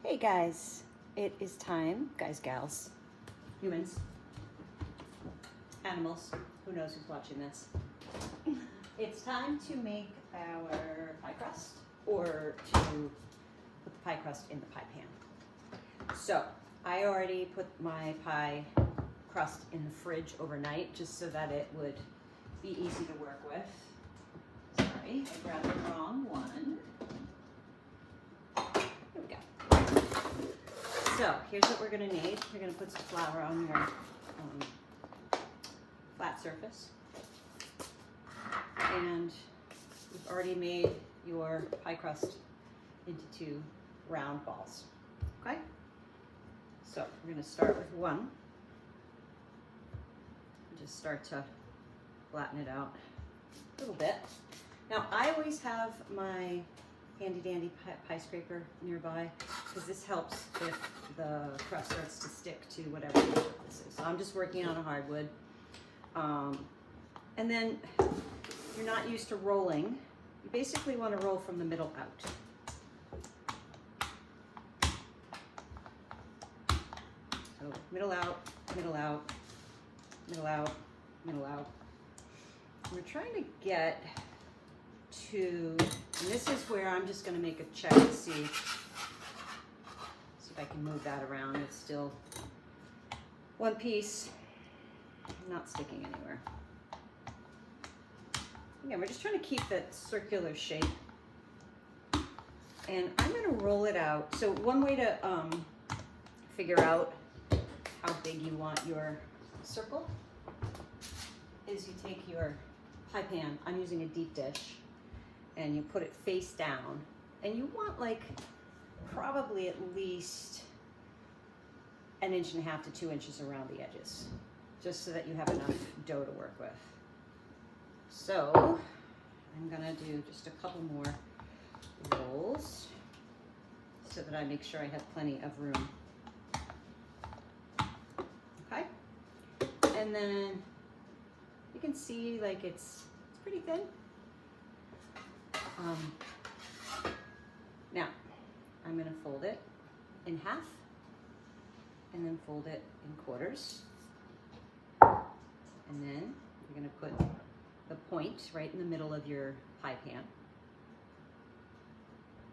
Hey guys, it is time, guys, gals, humans, animals, who knows who's watching this. It's time to make our pie crust, or to put the pie crust in the pie pan. So I already put my pie crust in the fridge overnight just so that it would be easy to work with. Sorry, I grabbed the wrong one. Here we go. So here's what we're going to need. You're going to put some flour on your flat surface. And you've already made your pie crust into 2 round balls. Okay? So we're going to start with one. Just start to flatten it out a little bit. Now I always have my handy dandy pie scraper nearby because this helps if the crust starts to stick to whatever the surface is. So I'm just working on a hardwood. And then if you're not used to rolling, you basically want to roll from the middle out. So middle out, middle out, middle out, middle out. We're trying to get to, and this is where I'm just going to make a check to see if I can move that around. It's still one piece, not sticking anywhere. Again, we're just trying to keep that circular shape. And I'm going to roll it out. So one way to figure out how big you want your circle is you take your pie pan, I'm using a deep dish, and you put it face down, and you want like probably at least 1.5 inches to 2 inches around the edges, just so that you have enough dough to work with. So I'm gonna do just a couple more rolls so that I make sure I have plenty of room. Okay, and then you can see like it's pretty thin. Now I'm going to fold it in half and then fold it in quarters, and then you're going to put the point right in the middle of your pie pan,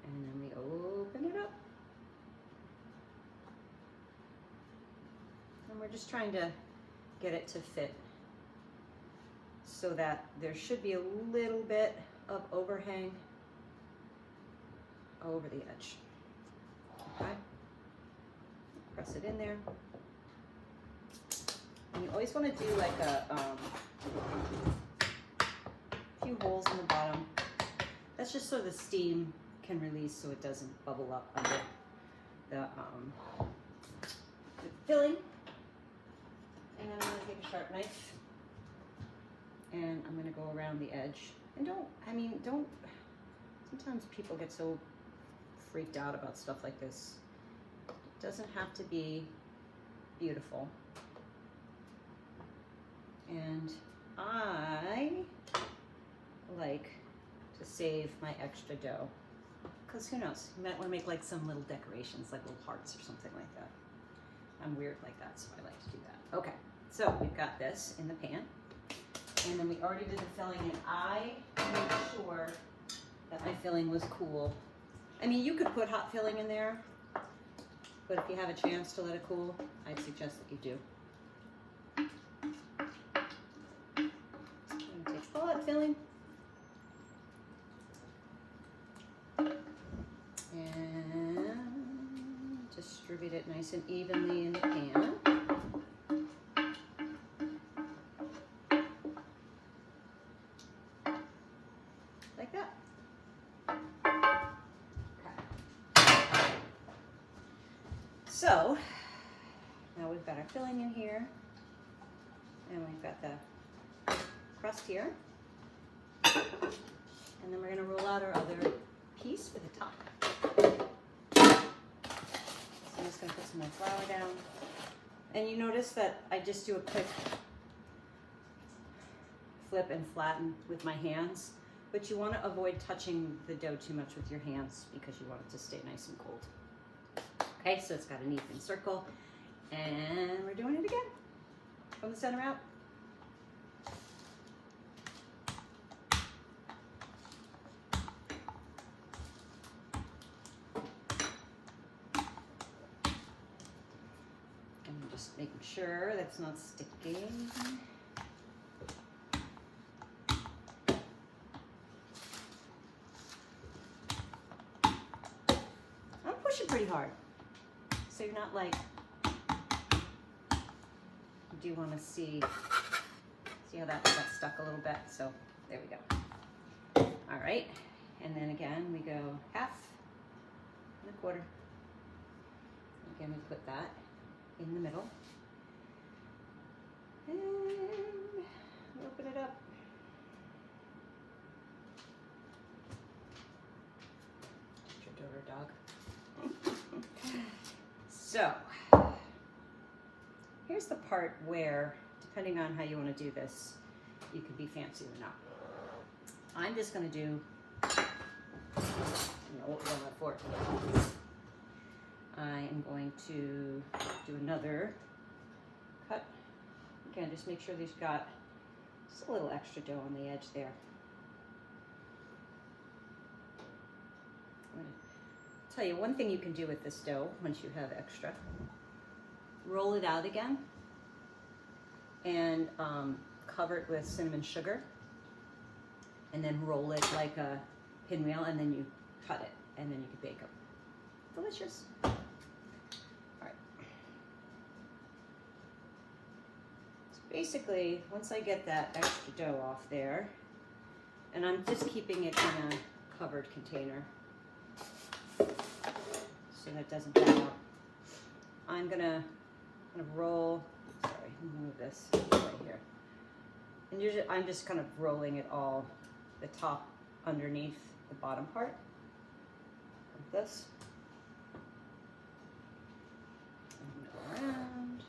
and then we open it up, and we're just trying to get it to fit so that there should be a little bit of overhang over the edge. Okay, press it in there, and you always want to do like a few holes in the bottom. That's just so the steam can release, so it doesn't bubble up under the filling. And then I'm going to take a sharp knife, and I'm going to go around the edge. And don't, sometimes people get so freaked out about stuff like this. It doesn't have to be beautiful. And I like to save my extra dough, because who knows, you might want to make like some little decorations, like little hearts or something like that. I'm weird like that, so I like to do that. Okay, so we've got this in the pan. And then we already did the filling, and I made sure that my filling was cool. I mean, you could put hot filling in there, but if you have a chance to let it cool, I'd suggest that you do. I'm going to take the hot filling and distribute it nice and evenly in the pan. Like that. Okay. So now we've got our filling in here, and we've got the crust here, and then we're going to roll out our other piece for the top. So I'm just going to put some more flour down, and you notice that I just do a quick flip and flatten with my hands. But you want to avoid touching the dough too much with your hands because you want it to stay nice and cold. Okay, so it's got an even circle, and we're doing it again from the center out. And just making sure that's not sticking. I'm pushing pretty hard, so you're not like, you do want to see how that got stuck a little bit, so there we go. All right, and then again we go half and a quarter. Again, we put that in the middle, and we open it up. Tripped over a dog. So here's the part where, depending on how you want to do this, you can be fancy or not. I'm just going to do, I don't know what we're going for. I am going to do another cut. Again, just make sure that you've got just a little extra dough on the edge there. I'm going to tell you one thing you can do with this dough once you have extra. Roll it out again and cover it with cinnamon sugar, and then roll it like a pinwheel, and then you cut it, and then you can bake them. Delicious. All right. So basically, once I get that extra dough off there, and I'm just keeping it in a covered container so that it doesn't fall out, I'm gonna kind of roll, sorry, move this right here. And usually I'm just kind of rolling it all, the top underneath the bottom part, like this. And go around.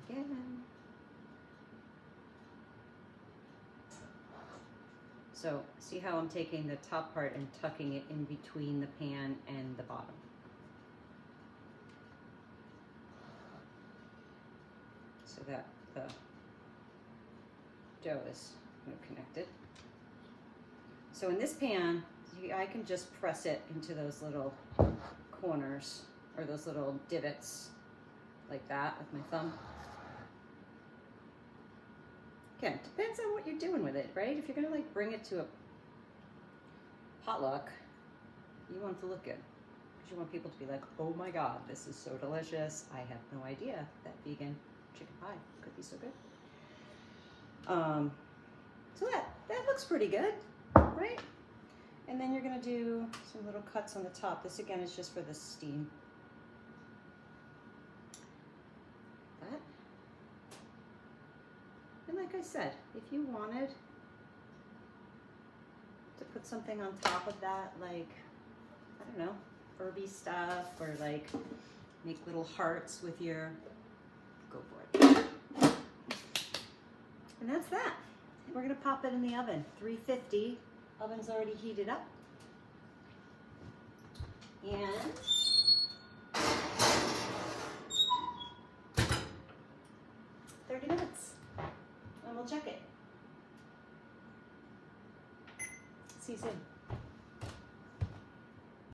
Again. So see how I'm taking the top part and tucking it in between the pan and the bottom. So that the dough is connected. So in this pan, I can just press it into those little corners or those little divots like that with my thumb. Again, depends on what you're doing with it, right? If you're gonna like bring it to a potluck, you want it to look good. Because you want people to be like, oh my God, this is so delicious. I have no idea that vegan chicken pie could be so good. So that looks pretty good, right? And then you're gonna do some little cuts on the top. This again is just for the steam. That. And like I said, if you wanted to put something on top of that, like, I don't know, herby stuff, or like make little hearts with your, go for it. And that's that. We're gonna pop it in the oven, 350. Oven's already heated up. And $30 minutes. And we'll check it. See you soon.